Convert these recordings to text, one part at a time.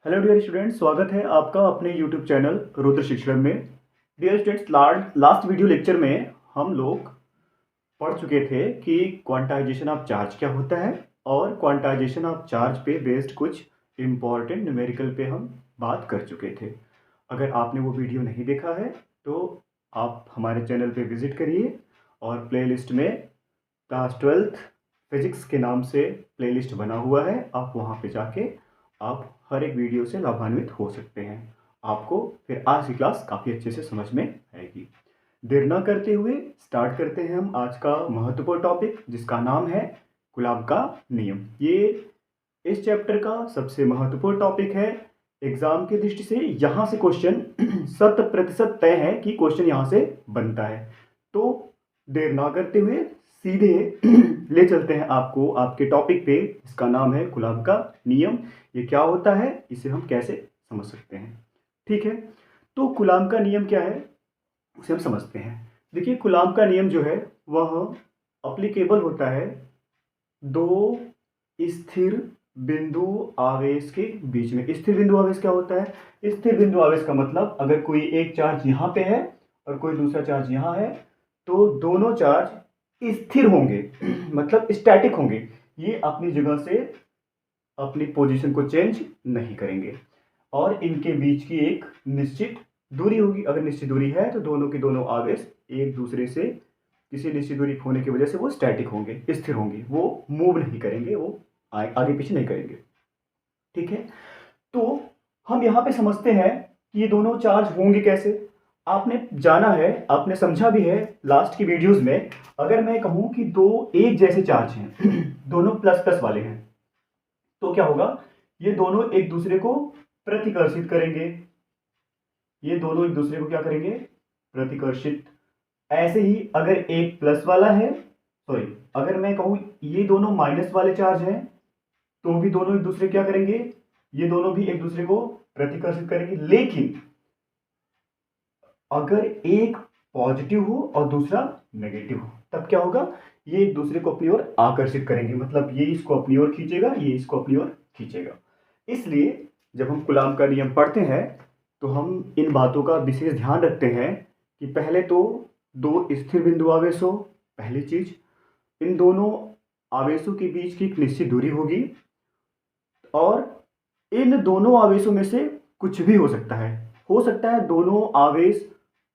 Hello dear students, स्वागत है आपका अपने यूट्यूब चैनल रुद्र शिक्षण में। Dear students, last video lecture में हम लोग पढ़ चुके थे कि क्वांटाइजेशन ऑफ चार्ज क्या होता है और क्वांटाइजेशन ऑफ चार्ज पे बेस्ड कुछ इम्पॉर्टेंट न्यूमेरिकल पे हम बात कर चुके थे। अगर आपने वो वीडियो नहीं देखा है तो आप हमारे चैनल पे विज़िट करिए और प्लेलिस्ट में क्लास 12th फिजिक्स के नाम से प्लेलिस्ट बना हुआ है। आप वहाँ पे जाके आप हर एक वीडियो से लाभान्वित हो सकते हैं। आपको फिर आज की क्लास काफ़ी अच्छे से समझ में आएगी। देर ना करते हुए स्टार्ट करते हैं हम आज का महत्वपूर्ण टॉपिक, जिसका नाम है कूलॉम का नियम। ये इस चैप्टर का सबसे महत्वपूर्ण टॉपिक है। एग्जाम की दृष्टि से यहाँ से क्वेश्चन 100% तय है कि क्वेश्चन यहाँ से बनता है। तो देर ना करते हुए सीधे ले चलते हैं आपको आपके टॉपिक पे। इसका नाम है कूलॉम का नियम। ये क्या होता है, इसे हम कैसे समझ सकते हैं, ठीक है। तो कूलॉम का नियम क्या है उसे हम समझते हैं। देखिए, कूलॉम का नियम जो है वह अप्लीकेबल होता है दो स्थिर बिंदु आवेश के बीच में। स्थिर बिंदु आवेश क्या होता है? स्थिर बिंदु आवेश का मतलब अगर कोई एक चार्ज यहाँ पे है और कोई दूसरा चार्ज यहाँ है तो दोनों चार्ज स्थिर होंगे मतलब स्टैटिक होंगे। ये अपनी जगह से अपनी पोजीशन को चेंज नहीं करेंगे और इनके बीच की एक निश्चित दूरी होगी। अगर निश्चित दूरी है तो दोनों के दोनों आवेश एक दूसरे से किसी निश्चित दूरी होने की वजह से वो स्टैटिक होंगे, स्थिर होंगे, वो मूव नहीं करेंगे, वो आगे पीछे नहीं करेंगे, ठीक है। तो हम यहाँ पे समझते हैं कि ये दोनों चार्ज होंगे कैसे। आपने जाना है, आपने समझा भी है लास्ट की वीडियोस में। अगर मैं कहूं कि दो एक जैसे चार्ज हैं दोनों प्लस प्लस वाले हैं, तो क्या होगा? ये दोनों एक दूसरे को प्रतिकर्षित करेंगे। ये दोनों एक दूसरे को क्या करेंगे? प्रतिकर्षित। ऐसे ही अगर एक प्लस वाला है, सॉरी, अगर मैं कहूं ये दोनों माइनस वाले चार्ज हैं तो भी दोनों एक दूसरे क्या करेंगे? ये दोनों भी एक दूसरे को प्रतिकर्षित करेंगे। लेकिन अगर एक पॉजिटिव हो और दूसरा नेगेटिव हो तब क्या होगा? ये एक दूसरे को अपनी ओर आकर्षित करेंगे, मतलब ये इसको अपनी ओर खींचेगा, ये इसको अपनी ओर खींचेगा। इसलिए जब हम कूलॉम का नियम पढ़ते हैं तो हम इन बातों का विशेष ध्यान रखते हैं कि पहले तो दो स्थिर बिंदु आवेश हो, पहली चीज। इन दोनों आवेशों के बीच की एक निश्चित दूरी होगी और इन दोनों आवेशों में से कुछ भी हो सकता है। हो सकता है दोनों आवेश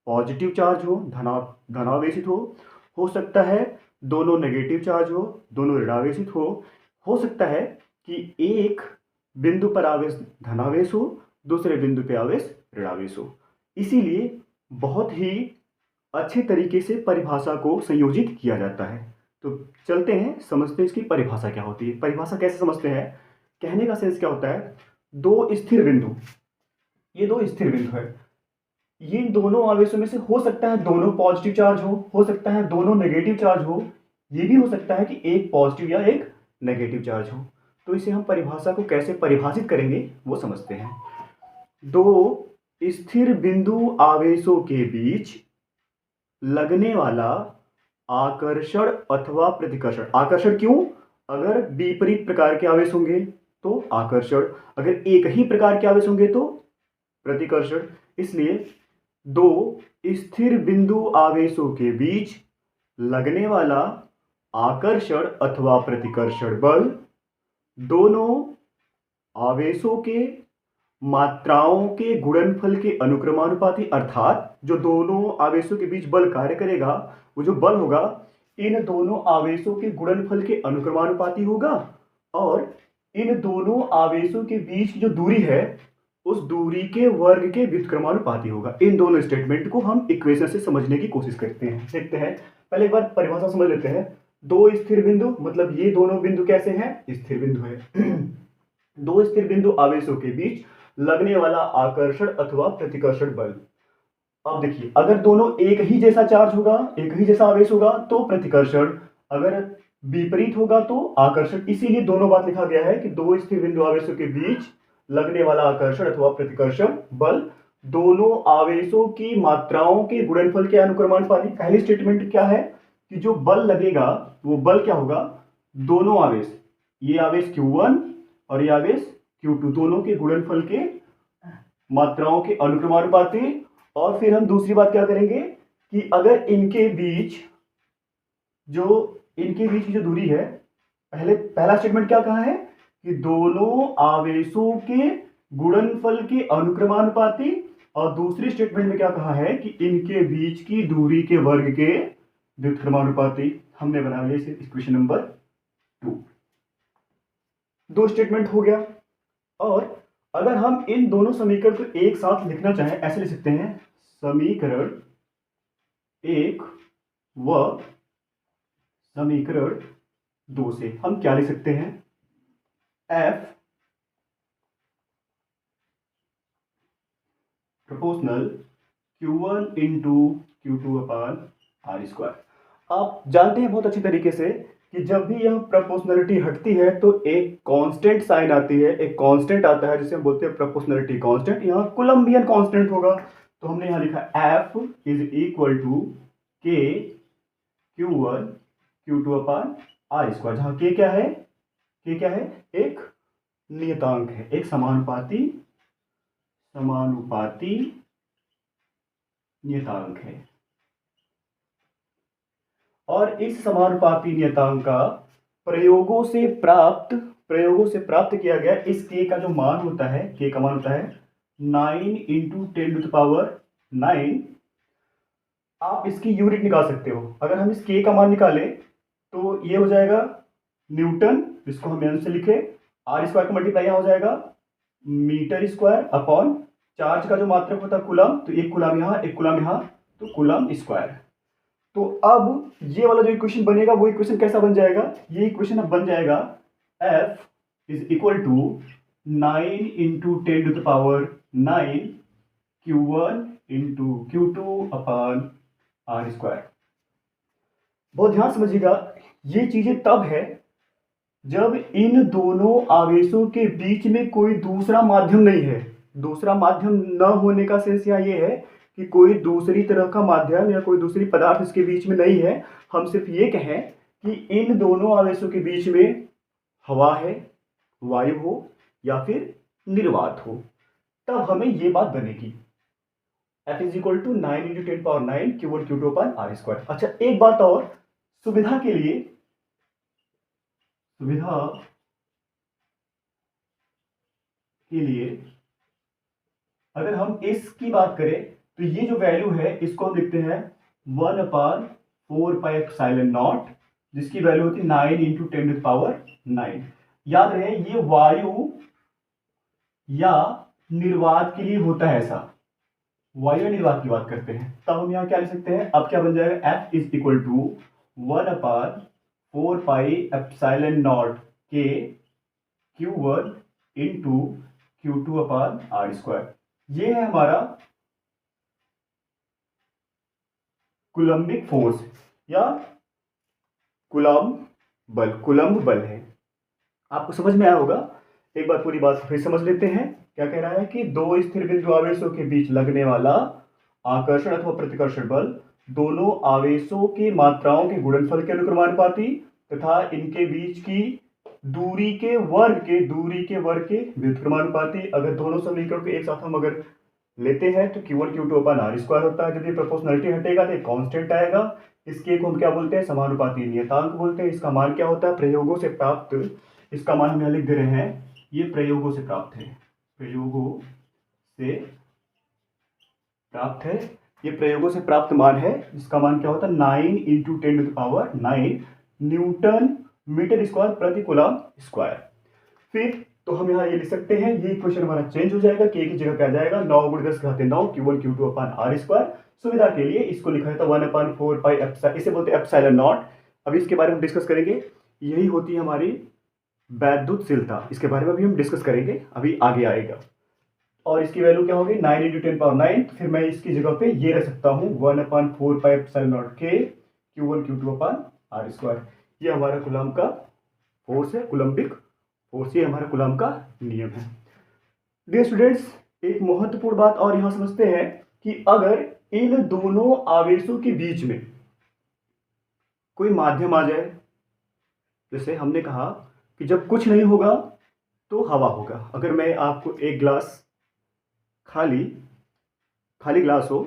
पॉजिटिव चार्ज हो, धनावेशित हो सकता है दोनों नेगेटिव चार्ज हो, दोनों ऋणावेशित हो सकता है कि एक बिंदु पर आवेश धनावेश हो, दूसरे बिंदु पे आवेश ऋणावेश हो। इसीलिए बहुत ही अच्छे तरीके से परिभाषा को संयोजित किया जाता है। तो चलते हैं, समझते हैं इसकी परिभाषा क्या होती है। परिभाषा कैसे समझते हैं? कहने का सेंस क्या होता है? दो स्थिर बिंदु, ये दो स्थिर बिंदु है, ये दोनों आवेशों में से हो सकता है दोनों पॉजिटिव चार्ज हो सकता है दोनों नेगेटिव चार्ज हो, ये भी हो सकता है कि एक पॉजिटिव या एक नेगेटिव चार्ज हो। तो इसे हम परिभाषा को कैसे परिभाषित करेंगे वो समझते हैं। दो स्थिर बिंदु आवेशों के बीच लगने वाला आकर्षण अथवा प्रतिकर्षण। आकर्षण क्यों? अगर विपरीत प्रकार के आवेश होंगे तो आकर्षण, अगर एक ही प्रकार के आवेश होंगे तो प्रतिकर्षण। इसलिए दो स्थिर बिंदु आवेशों के बीच लगने वाला आकर्षण अथवा प्रतिकर्षण बल दोनों आवेशों के मात्राओं के गुणनफल के अनुक्रमानुपाती, अर्थात जो दोनों आवेशों के बीच बल कार्य करेगा वो जो बल होगा इन दोनों आवेशों के गुणनफल के अनुक्रमानुपाती होगा और इन दोनों आवेशों के बीच की जो दूरी है उस दूरी के वर्ग के व्युत्क्रमानुपाती होगा। इन दोनों स्टेटमेंट को हम इक्वेशन से समझने की कोशिश करते हैं। देखते हैं, पहले एक बार परिभाषा समझ लेते हैं। दो स्थिर बिंदु मतलब ये दोनों बिंदु कैसे हैं? स्थिर बिंदु है। दो स्थिर बिंदु आवेशों के बीच लगने वाला आकर्षण अथवा प्रतिकर्षण बल। अब देखिए, अगर दोनों एक ही जैसा चार्ज होगा, एक ही जैसा आवेश होगा तो प्रतिकर्षण, अगर विपरीत होगा तो आकर्षण। इसीलिए दोनों बात लिखा गया है कि दो स्थिर बिंदु आवेशों के बीच लगने वाला आकर्षण अथवा प्रतिकर्षण बल दोनों आवेशों की मात्राओं के गुणनफल के अनुक्रमानुपाती। पहली स्टेटमेंट क्या है कि जो बल लगेगा वो बल क्या होगा? दोनों आवेश, ये आवेश Q1 और ये आवेश Q2 दोनों के गुणनफल के मात्राओं के अनुक्रमानुपाती। और फिर हम दूसरी बात क्या करेंगे कि अगर इनके बीच की जो दूरी है, पहला स्टेटमेंट क्या कहा है कि दोनों आवेशों के गुणनफल के अनुक्रमानुपाती, और दूसरी स्टेटमेंट में क्या कहा है कि इनके बीच की दूरी के वर्ग के व्युत्क्रमानुपाती। हमने बना लिया इसे इक्वेशन नंबर 2। दो स्टेटमेंट हो गया। और अगर हम इन दोनों समीकरण को एक साथ लिखना चाहें, ऐसे लिख सकते हैं, समीकरण 1 व समीकरण 2 से हम क्या लिख सकते हैं, F proportional Q1 into Q2 upon R square. आप जानते हैं बहुत अच्छी तरीके से कि जब भी यह प्रोपोर्शनलिटी हटती है तो एक कांस्टेंट साइन आती है, एक कांस्टेंट आता है जिसे हम बोलते हैं प्रोपोर्शनलिटी कांस्टेंट। यहाँ कोलंबियन कांस्टेंट होगा, तो हमने यहाँ लिखा F is equal to K Q1 Q2 upon R square, जहाँ K क्या है, K क्या है, एक नियतांक है, एक समानुपाती नियतांक है। और इस समानुपाती नियतांक का प्रयोगों से प्राप्त किया गया इस k का जो मान होता है, k का मान होता है 9 इंटू 10⁹। आप इसकी यूनिट निकाल सकते हो। अगर हम इस k का मान निकालें तो ये हो जाएगा न्यूटन, जिसको हम एन से लिखे, R स्क्वायर का मल्टीप्लाई यहाँ हो जाएगा मीटर स्क्वायर अपॉन चार्ज का जो मात्रक होता है कुलम, तो एक कुलम यहाँ, एक कुलम यहाँ, तो कुलम स्क्वायर। तो अब ये वाला जो इक्वेशन बनेगा वो इक्वेशन कैसा बन जाएगा, ये इक्वेशन अब बन जाएगा F is equal to 9 into 10⁹ Q1 into Q2 upon R square. बहुत ध्यान समझिएगा, ये चीजें तब है जब इन दोनों आवेशों के बीच में कोई दूसरा माध्यम नहीं है। दूसरा माध्यम न होने का सेंस यहाँ ये है कि कोई दूसरी तरह का माध्यम या कोई दूसरी पदार्थ इसके बीच में नहीं है। हम सिर्फ ये कहें कि इन दोनों आवेशों के बीच में हवा है, वायु हो या फिर निर्वात हो, तब हमें ये बात बनेगी F is equal to 9 into 10⁹ Q1 Q2 upon R square. अच्छा, एक बात और सुविधा के लिए अगर हम इसकी बात करें तो ये जो वैल्यू है इसको हम लिखते हैं 1/4πε0, जिसकी वैल्यू होती है 9 इंटू 10⁹। याद रहे ये वायु या निर्वात के लिए होता है, ऐसा वायु या निर्वात की बात करते हैं, तब हम यहाँ क्या लिख सकते हैं, अब क्या बन जाएगा, F is equal to 1/4πε0 K Q1 into Q2 upon R square. ये है हमारा कुलम्बिक फोर्स या कुलम्ब बल है। आपको समझ में आया होगा। एक बार पूरी बात फिर समझ लेते हैं। क्या कह रहा है कि दो स्थिर बिंदु आवेशों के बीच लगने वाला आकर्षण अथवा प्रतिकर्षण बल दोनों आवेशों की मात्राओं के गुणनफल के अनुक्रमानुपाती तथा इनके बीच की दूरी के वर्ग के व्युत्क्रमानुपाती। अगर दोनों समीकरण को एक साथ हम अगर लेते हैं तो Q1 Q2 upon R square होता है। जब ये प्रोपोर्शनलिटी हटेगा तो एक कांस्टेंट आएगा, इसके को हम क्या बोलते हैं, समानुपाती नियतांक बोलते हैं। इसका मान क्या होता है, प्रयोगों से प्राप्त, इसका मान हम यहाँ लिख दे रहे हैं, ये प्रयोगों से प्राप्त है, ये प्रयोगों से प्राप्त मान है। इसका मान क्या होता है, 9 इंटू 10⁹ न्यूटन मीटर स्क्वायर प्रति कूलम स्क्वायर। फिर तो हम यहाँ ये लिख सकते हैं, ये इक्वेशन हमारा चेंज हो जाएगा, k की जगह पे आ जाएगा 9 × 10⁹ Q1 Q2 upon R square. सुविधा के लिए इसको लिखा है तो 1/4πε, इसे बोलते हैं एप्सिलॉन। अभी इसके बारे में डिस्कस करेंगे, यही होती है हमारी वैद्युतशीलता, इसके बारे में भी हम डिस्कस करेंगे, अभी आगे आएगा। और इसकी वैल्यू क्या होगी, 9 इंटू 10⁹। फिर मैं इसकी जगह पे ये रख सकता हूँ 1/4πε0 K Q1 Q2 upon R square. ये हमारा कूलम्ब का फोर्स है, कुलम्बिक फोर्स, ये हमारा कूलम्ब का नियम है। डियर स्टूडेंट्स, एक महत्वपूर्ण बात और यहां समझते हैं कि अगर इन दोनों आवेशों के बीच में कोई माध्यम आ जाए, जैसे हमने कहा कि जब कुछ नहीं होगा तो हवा होगा। अगर मैं आपको एक ग्लास खाली खाली ग्लास हो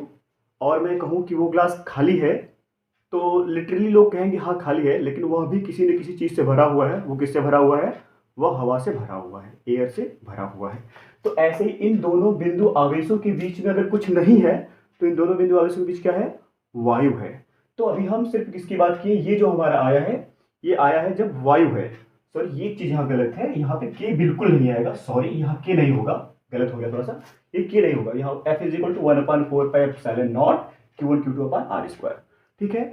और मैं कहूँ कि वो ग्लास खाली है, तो लिटरली लोग कहेंगे हाँ खाली है, लेकिन वह भी किसी न किसी चीज़ से भरा हुआ है। वो किससे भरा हुआ है? वह हवा से भरा हुआ है, एयर से भरा हुआ है। तो ऐसे ही इन दोनों बिंदु आवेशों के बीच में अगर कुछ नहीं है, तो इन दोनों बिंदु आवेशों के बीच क्या है? वायु है। तो अभी हम सिर्फ किसकी बात किए? ये जो हमारा आया है, ये आया है जब वायु है। सॉरी, ये चीज़ यहाँ गलत है, यहाँ पे के बिल्कुल नहीं आएगा। सॉरी, यहाँ के नहीं होगा, गलत हो गया थोड़ा सा। ये के नहीं होगा, यहाँ F is equal to 1/4πε0 Q1 Q2 upon R square. ठीक है।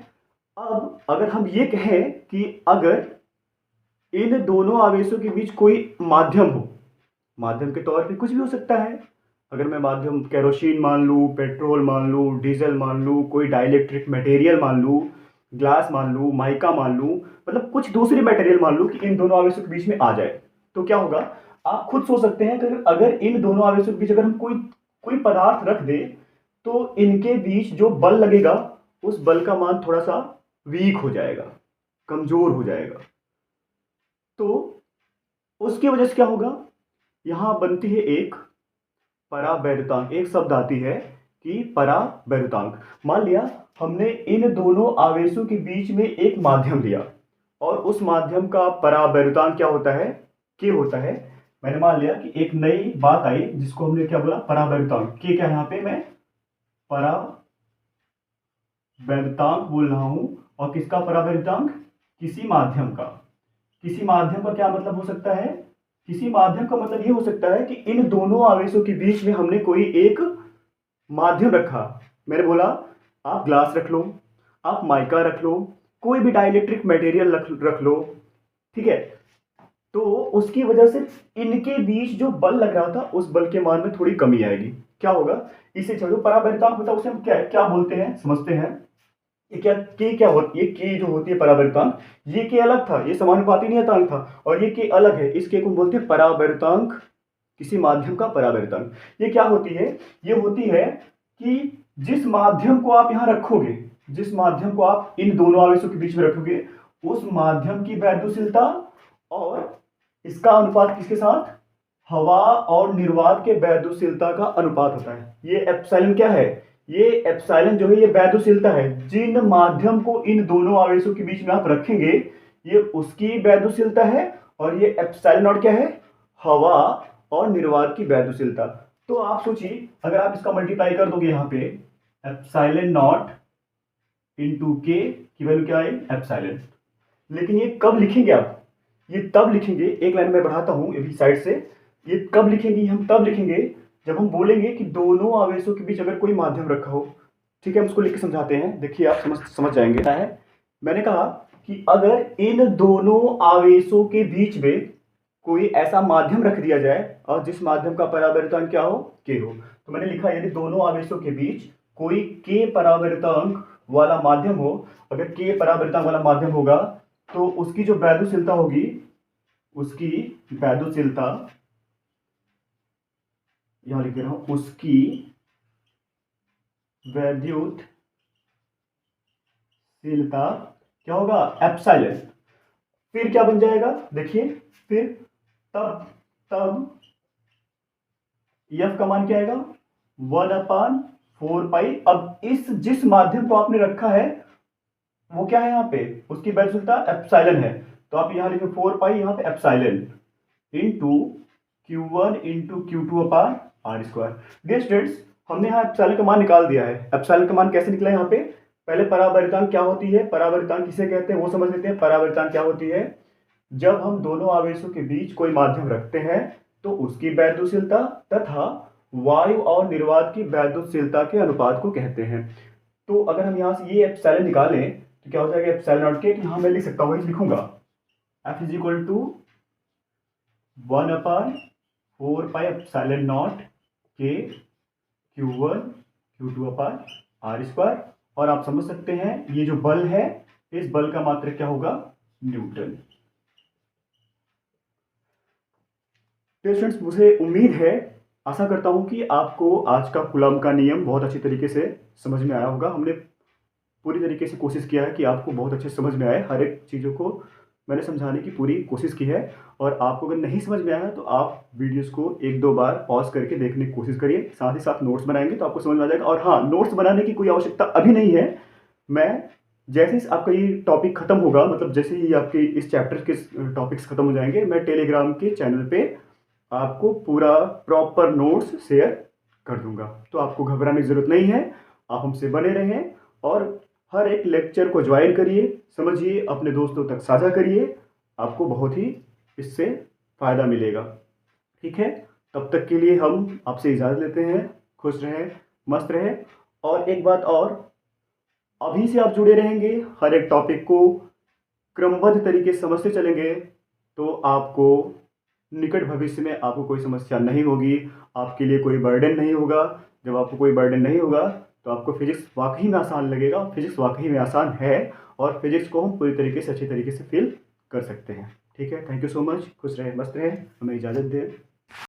अब अगर हम ये कहें कि अगर इन दोनों आवेशों के बीच कोई माध्यम हो, माध्यम के तौर पे कुछ भी हो सकता है। अगर मैं माध्यम केरोसिन मान लूँ, पेट्रोल मान लूँ, डीजल मान लूँ, कोई डाइलेक्ट्रिक मटेरियल मान लूँ, ग्लास मान लूँ, माइका मान लूँ, मतलब कुछ दूसरी मटेरियल मान लूँ कि इन दोनों आवेशों के बीच में आ जाए, तो क्या होगा? आप खुद सोच सकते हैं कि अगर इन दोनों आवेशों के बीच अगर हम कोई कोई पदार्थ रख दे, तो इनके बीच जो बल लगेगा, उस बल का मान थोड़ा सा वीक हो जाएगा, कमजोर हो जाएगा। तो उसकी वजह से क्या होगा? यहां बनती है एक परावैद्युतांक। एक शब्द आती है कि परावैद्युतांक। मान लिया हमने इन दोनों आवेशों के बीच में एक माध्यम लिया और उस माध्यम का परावैद्युतांक क्या होता है? के होता है। मैंने मान लिया कि एक नई बात आई जिसको हमने क्या बोला? परावैद्युतांक। के क्या? यहां पे मैं परावैद्युतांक बोल रहा हूं। और किसका परावैद्युतांक? किसी माध्यम का। किसी माध्यम का क्या मतलब हो सकता है? किसी माध्यम का मतलब ये हो सकता है कि इन दोनों आवेशों के बीच में हमने कोई एक माध्यम रखा। मैंने बोला आप ग्लास रख लो, आप माइका रख लो, कोई भी डाइलेक्ट्रिक मटेरियल रख लो, ठीक है। तो उसकी वजह से इनके बीच जो बल लग रहा था, उस बल के मान में थोड़ी कमी आएगी। क्या होगा? इसे छोड़ो, परावैद्युतांक होता है, उसे हम क्या बोलते हैं समझते हैं। ये क्या होती है? के जो होती है परावैद्युतांक, ये के अलग था, ये समानुपाती नियतांक था, और ये के अलग है। इस के को बोलते हैं परावैद्युतांक, किसी माध्यम का परावैद्युतांक। ये क्या होती है? ये होती है कि जिस माध्यम को आप यहां रखोगे, जिस माध्यम को आप इन दोनों आवेशों के बीच में रखोगे, उस माध्यम की वैद्युशीलता और इसका अनुपात किसके साथ? हवा और निर्वात के वैद्युशीलता का अनुपात होता है। ये एप्सिलॉन क्या है? ये एप्सिलॉन जो है ये वैद्युशीलता है। जिन माध्यम को इन दोनों आवेशों के बीच में आप रखेंगे, ये उसकी वैद्युशीलता है, और ये एप्सिलॉन नॉट क्या है? हवा और निर्वात की वैद्युशीलता। तो आप सोचिए, अगर आप इसका मल्टीप्लाई कर दोगे यहां पे, एप्सिलॉन नॉट इंटू के की वैल्यू क्या आई? एप्सिलॉन। लेकिन ये कब लिखेंगे आप? ये तब लिखेंगे, एक लाइन में बढ़ाता हूं ये भी साइड से। ये कब लिखेंगे? हम तब लिखेंगे जब हम बोलेंगे कि दोनों आवेशों के बीच अगर कोई माध्यम रखा हो। ठीक है, हम उसको लिख के समझाते हैं। देखिए आप समझ जाएंगे। क्या है? मैंने कहा कि अगर इन दोनों आवेशों के बीच में कोई ऐसा माध्यम रख दिया जाए और जिस माध्यम का परावैद्युतांक क्या हो? के हो। तो मैंने लिखा यदि दोनों आवेशों के बीच कोई के परावैद्युतांक वाला माध्यम हो, अगर के परावैद्युतांक वाला माध्यम होगा, तो उसकी जो वैद्युशीलता होगी, उसकी वैद्युशीलता यहां लिख रहा हूं, उसकी वैद्युतशीलता क्या होगा? एप्सिलॉन। फिर क्या बन जाएगा? देखिए, फिर तब तब F का मान क्या आएगा? 1/4 पाई। अब इस जिस माध्यम को आपने रखा है वो क्या है? यहाँ पे उसकी वैद्युशीलता एप्सिलॉन है। तो आप यहां लिखें 4 पाई, यहां पे epsilon into Q1 into Q2 upon R square. Dear students, हमने यहाँ एप्सिलॉन का मान निकाल दिया है। एप्सिलॉन का मान कैसे निकला? यहाँ पे पहले परावैद्युतांक क्या होती है, परावैद्युतांक किसे कहते हैं वो समझ लेते हैं। परावैद्युतांक क्या होती है? जब हम दोनों आवेशों के बीच कोई माध्यम रखते हैं, तो उसकी वैद्युशीलता तथा वायु और निर्वात की वैद्युशीलता के अनुपात को कहते हैं। तो अगर हम यहाँ से ये एप्सिलॉन निकालें तो क्या हो जाएगा? एप्सिलॉन नॉट के, यहाँ मैं लिख सकता हूँ, लिखूंगा F is equal to 1/4 pi epsilon naught के Q1 Q2 upon R square. और आप समझ सकते हैं ये जो बल है, इस बल का मात्रक क्या होगा? न्यूटन। तो स्टूडेंट्स, मुझे उम्मीद है, आशा करता हूं कि आपको आज का कूलम्ब का नियम बहुत अच्छी तरीके से समझ में आया होगा। हमने पूरी तरीके से कोशिश किया है कि आपको बहुत अच्छे समझ में आए, हर एक चीज़ों को मैंने समझाने की पूरी कोशिश की है। और आपको अगर नहीं समझ में आया तो आप वीडियोस को 1-2 बार पॉज़ करके देखने की कोशिश करिए। साथ ही साथ नोट्स बनाएँगे तो आपको समझ में आ जाएगा। और हाँ, नोट्स बनाने की कोई आवश्यकता अभी नहीं है। मैं जैसे ही आपका ये टॉपिक खत्म होगा, मतलब जैसे ही आपके इस चैप्टर के टॉपिक्स खत्म हो जाएँगे, मैं टेलीग्राम के चैनल पे आपको पूरा प्रॉपर नोट्स शेयर कर दूँगा। तो आपको घबराने की ज़रूरत नहीं है। आप हमसे बने रहें और हर एक लेक्चर को ज्वाइन करिए, समझिए, अपने दोस्तों तक साझा करिए। आपको बहुत ही इससे फ़ायदा मिलेगा। ठीक है? तब तक के लिए हम आपसे इजाज़त लेते हैं। खुश रहें, मस्त रहें। और एक बात और, अभी से आप जुड़े रहेंगे, हर एक टॉपिक को क्रमबद्ध तरीके से समझते चलेंगे, तो आपको निकट भविष्य में आपको कोई समस्या नहीं होगी, आपके लिए कोई बर्डन नहीं होगा। जब आपको कोई बर्डन नहीं होगा, तो आपको फिज़िक्स वाक़ई में आसान लगेगा। फिज़िक्स वाक़ई में आसान है और फिज़िक्स को हम पूरी तरीके से अच्छे तरीके से फ़ील कर सकते हैं। ठीक है? Thank you so much. खुश रहें, मस्त रहें। हमें इजाज़त दें।